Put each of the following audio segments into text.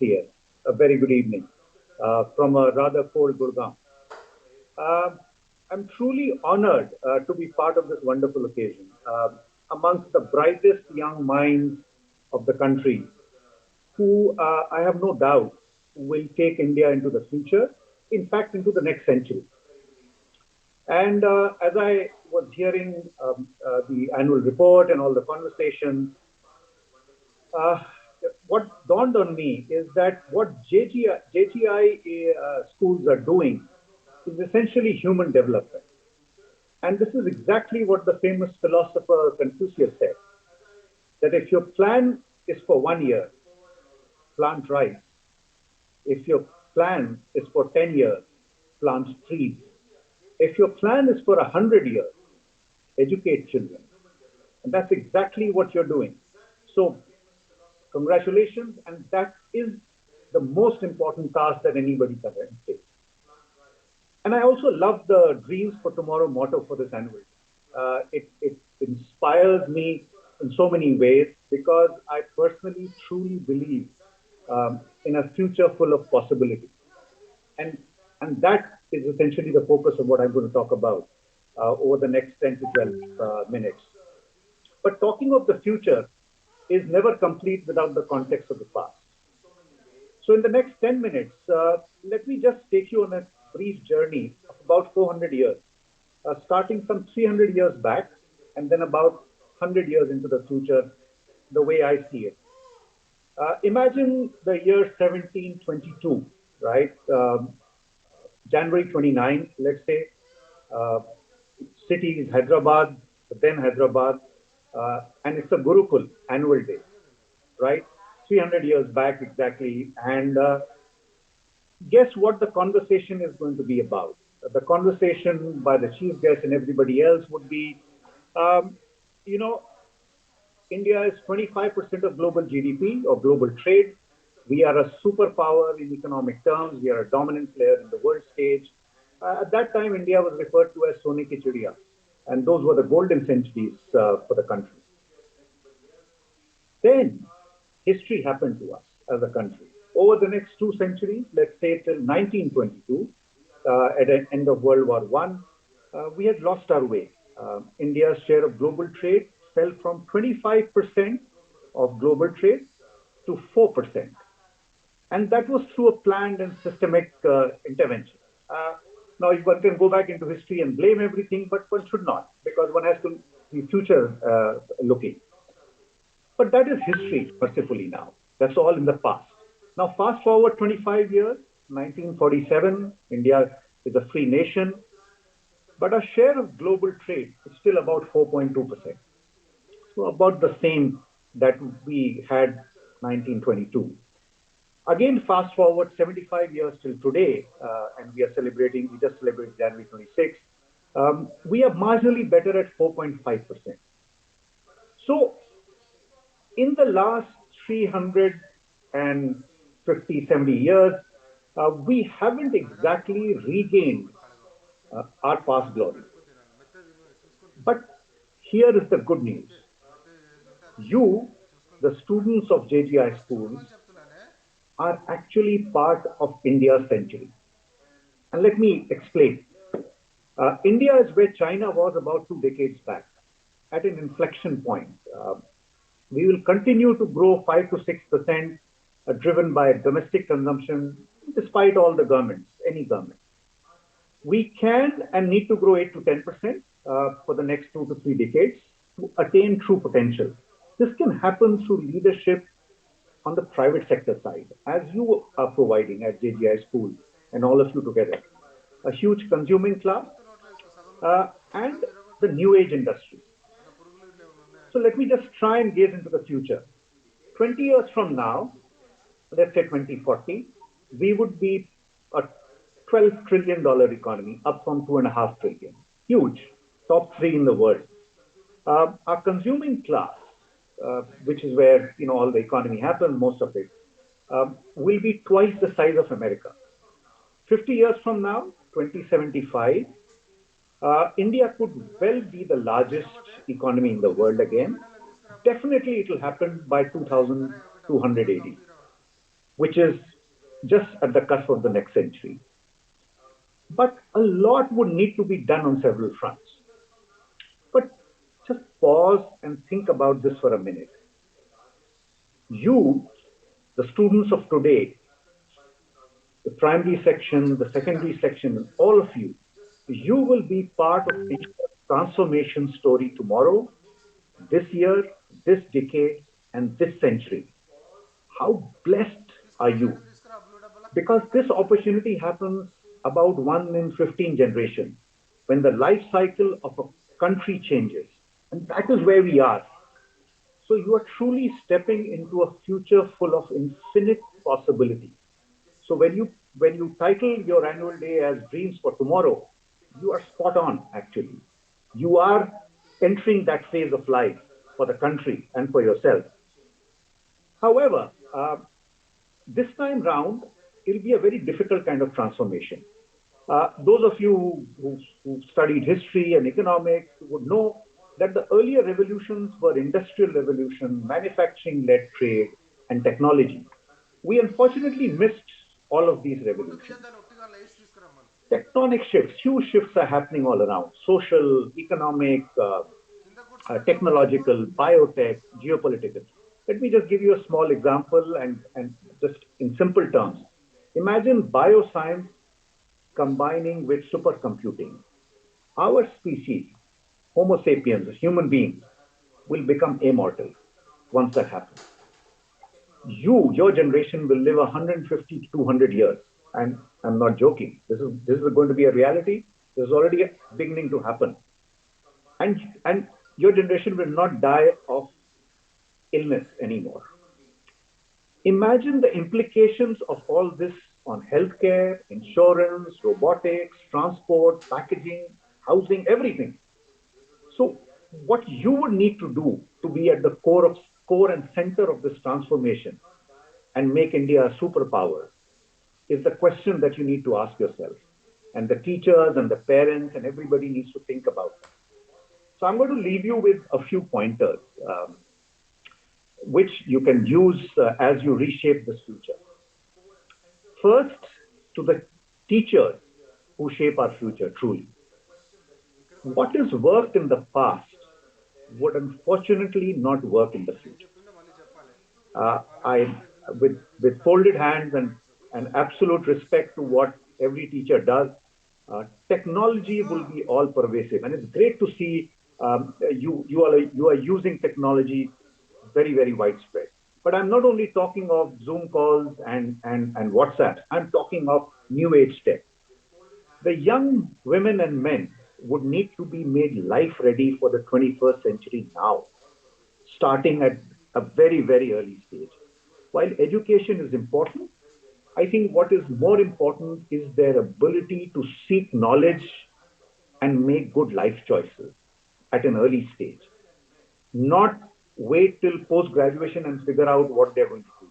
JHCS. A very good evening from a rather cold Gurgaon. Uh, I'm truly honored to be part of this wonderful occasion. Amongst the brightest young minds of the country, who I have no doubt will take India into the future, in fact, into the next century. And as I was hearing the annual report and all the conversations, uh, what dawned on me is that what JTI schools are doing is essentially human development. And this is exactly what the famous philosopher Confucius said, that if your plan is for 1 year, plant rice. If your plan is for 10 years, plant trees. If your plan is for 100 years, educate children. And that's exactly what you're doing. So congratulations, and that is the most important task that anybody can take. And I also love the Dreams for Tomorrow motto for this annual. It inspires me in so many ways because I personally truly believe in a future full of possibility. And, and that is essentially the focus of what I'm going to talk about over the next 10 to 12 minutes. But talking of the future is never complete without the context of the past. So, in the next 10 minutes, let me just take you on a brief journey of about 400 years, starting some 300 years back and then about 100 years into the future, the way I see it. Imagine the year 1722, right? January 29th, let's say. Uh, City is Hyderabad, then Hyderabad, and it's a Gurukul annual day, right? 300 years back exactly. And guess what the conversation is going to be about? The conversation by the chief guest and everybody else would be, um, you know, India is 25% of global GDP or global trade. We are a superpower in economic terms. We are a dominant player in the world stage. At that time, India was referred to as Sone ki Chidiya, and those were the golden centuries for the country. Then history happened to us as a country. Over the next 2 centuries, let's say till 1922, at the end of World War One, we had lost our way. India's share of global trade fell from 25% of global trade to 4%. And that was through a planned and systemic intervention. Now, one can go back into history and blame everything, but one should not, because one has to be future looking. But that is history, mercifully now. That's all in the past. Now, fast forward 25 years, 1947, India is a free nation, but our share of global trade is still about 4.2%. So, about the same that we had 1922. Again, fast forward 75 years till today, and we just celebrated January 26th. We are marginally better at 4.5%. So, in the last 350, 70 years, we haven't exactly regained our past glory. But here is the good news. You, the students of JGI schools, are actually part of India's century. And let me explain. India is where China was about 2 decades back, at an inflection point. We will continue to grow 5 to 6%, driven by domestic consumption, despite all the governments, any government. We can and need to grow 8 to 10% for the next 2 to 3 decades to attain true potential. This can happen through leadership on the private sector side, as you are providing at JGI School and all of you together. A huge consuming class and the new age industry. So let me just try and gaze into the future. 20 years from now, let's say 2040, we would be a $12 trillion economy, up from 2.5 trillion. Huge, top three in the world. Our consuming class, which is where all the economy happens, most of it, will be twice the size of America. 50 years from now, 2075, India could well be the largest economy in the world again. Definitely, it will happen by 2200 AD. which is just at the cusp of the next century. But a lot would need to be done on several fronts. But just pause and think about this for a minute. You, the students of today, the primary section, the secondary section, all of you, you will be part of India's transformation story tomorrow, this year, this decade, and this century. How blessed are you? Because this opportunity happens about 1 in 15 generations when the life cycle of a country changes. And that is where we are. So you are truly stepping into a future full of infinite possibility. So when you title your annual day as Dreams for Tomorrow, you are spot on actually. You are entering that phase of life for the country and for yourself. However, this time round, it'll be a very difficult kind of transformation. Those of you who studied history and economics would know that the earlier revolutions were industrial revolution, manufacturing-led trade, and technology. We unfortunately missed all of these revolutions. Tectonic shifts, huge shifts are happening all around: social, economic, technological, biotech, geopolitical. Let me just give you a small example and just in simple terms. Imagine bioscience combining with supercomputing. Our species, Homo sapiens, human beings, will become immortal once that happens. Your generation will live 150 to 200 years. And I'm not joking. This is going to be a reality. This is already beginning to happen. And your generation will not die of illness anymore. Imagine the implications of all this on healthcare, insurance, robotics, transport, packaging, housing, everything. So, what you would need to do to be at the core and center of this transformation and make India a superpower is the question that you need to ask yourself. And the teachers and the parents and everybody needs to think about that. So I'm going to leave you with a few pointers, which you can use as you reshape this future. First, to the teachers who shape our future truly. What has worked in the past would unfortunately not work in the future. I, with folded hands and absolute respect to what every teacher does, technology will be all pervasive, and it's great to see you are using technology very widespread. But I'm not only talking of Zoom calls and WhatsApp. I'm talking of new age tech. The young women and men would need to be made life ready for the 21st century now, starting at a very early stage. While education is important, I think what is more important is their ability to seek knowledge and make good life choices at an early stage, not wait till post graduation and figure out what they're going to do.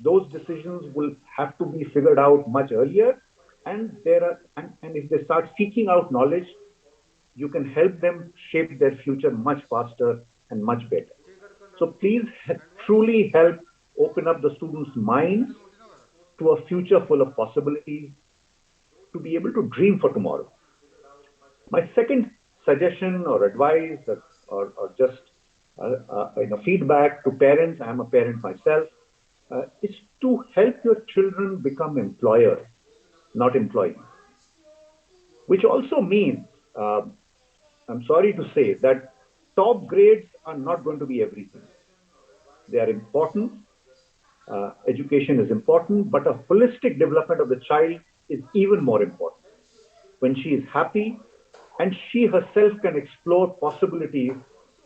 Those decisions will have to be figured out much earlier, and if they start seeking out knowledge, you can help them shape their future much faster and much better. So please truly help open up the students' minds to a future full of possibilities to be able to dream for tomorrow. My second suggestion or advice or just feedback to parents, I'm a parent myself, is to help your children become employers, not employees. Which also means, I'm sorry to say, that top grades are not going to be everything. They are important. Education is important, but a holistic development of the child is even more important. When she is happy and she herself can explore possibilities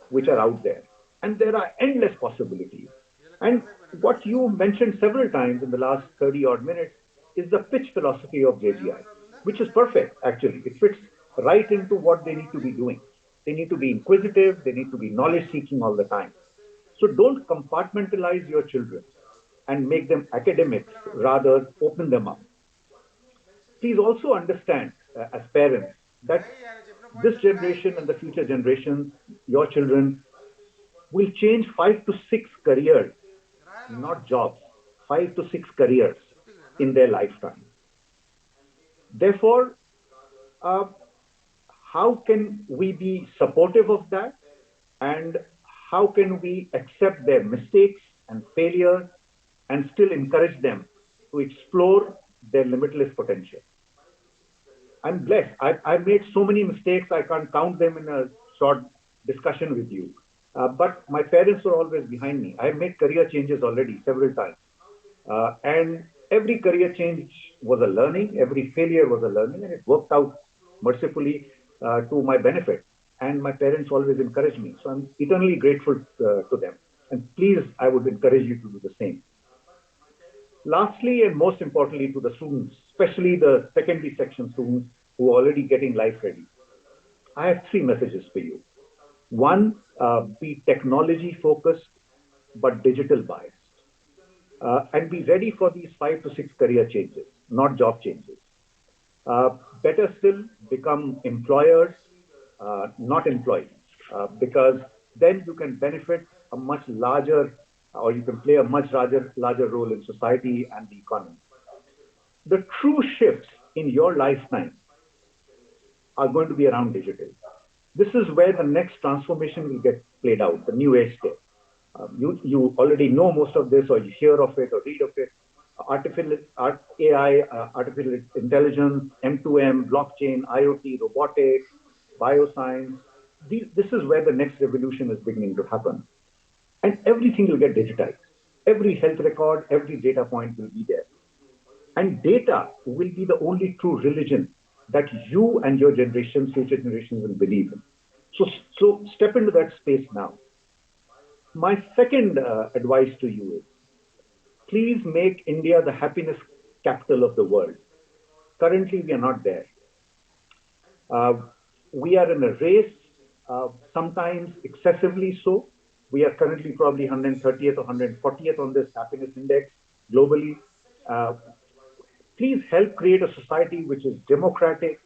which are out there. And there are endless possibilities. And what you mentioned several times in the last 30 odd minutes is the pitch philosophy of JGI, which is perfect, actually. It fits right into what they need to be doing. They need to be inquisitive, they need to be knowledge seeking all the time. So don't compartmentalize your children and make them academics, rather open them up. Please also understand, as parents, that this generation and the future generations, your children, will change 5 to 6 careers, not jobs. 5 to 6 careers in their lifetime. Therefore, uh, how can we be supportive of that? And how can we accept their mistakes and failure and still encourage them to explore their limitless potential? I'm blessed. I've made so many mistakes, I can't count them in a short discussion with you. But my parents were always behind me. I've made career changes already several times. And every career change was a learning, every failure was a learning, and it worked out mercifully to my benefit. And my parents always encouraged me. So I'm eternally grateful to them. And please, I would encourage you to do the same. Lastly, and most importantly, to the students, especially the secondary section students who are already getting life ready, I have three messages for you. One, be technology focused but digital biased. And be ready for these 5 to 6 career changes, not job changes. Better still, become employers, not employees, because then you can benefit a much larger, or you can play a much larger role in society and the economy. The true shifts in your lifetime are going to be around digital. This is where the next transformation will get played out, the new age step. You already know most of this, or you hear of it, or read of it. AI, artificial intelligence, M2M, blockchain, IoT, robotics, bioscience. This is where the next revolution is beginning to happen. And everything will get digitized. Every health record, every data point will be there. And data will be the only true religion that you and your generations, future generations will believe in. So step into that space now. My second advice to you is, please make India the happiness capital of the world. Currently, we are not there. Uh, we are in a race, sometimes excessively so. We are currently probably 130th or 140th on this happiness index globally. Uh, Please help create a society which is democratic,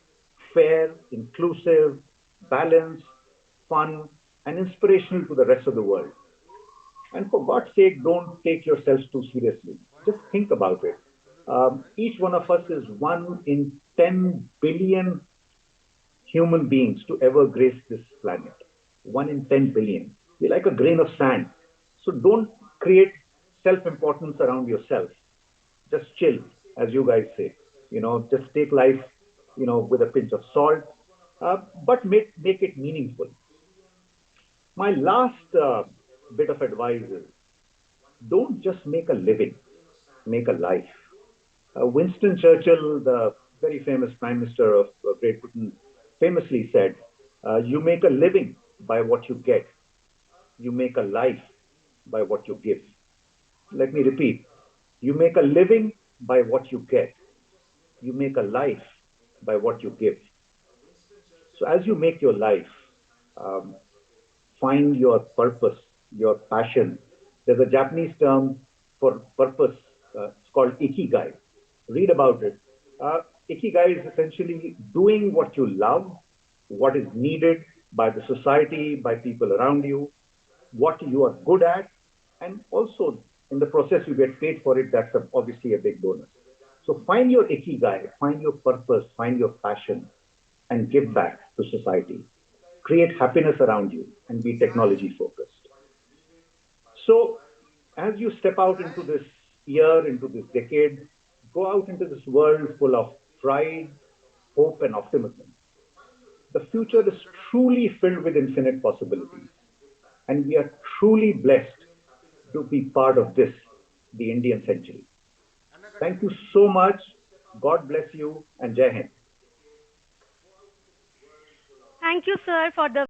fair, inclusive, balanced, fun, and inspirational to the rest of the world. And for God's sake, don't take yourselves too seriously. Just think about it. Each one of us is one in 10 billion human beings to ever grace this planet. 1 in 10 billion. We're like a grain of sand. So don't create self importance around yourself. Just chill, as you guys say. Just take life, with a pinch of salt, but make it meaningful. My last bit of advice is, don't just make a living, make a life. Winston Churchill, the very famous Prime Minister of Great Britain, famously said, you make a living by what you get, you make a life by what you give. Let me repeat, you make a living by what you get, you make a life by what you give. So as you make your life, um, find your purpose, your passion. There's a Japanese term for purpose. It's called ikigai. Read about it. Ikigai is essentially doing what you love, what is needed by the society, by people around you, what you are good at, and also in the process you get paid for it. That's obviously a big bonus. So find your ikigai, find your purpose, find your passion, and give back to society. Create happiness around you and be technology focused. So, as you step out into this year, into this decade, go out into this world full of pride, hope, and optimism. The future is truly filled with infinite possibilities, and we are truly blessed to be part of this, the Indian century. Thank you so much. God bless you, and Jai Hind. Thank you, sir, for the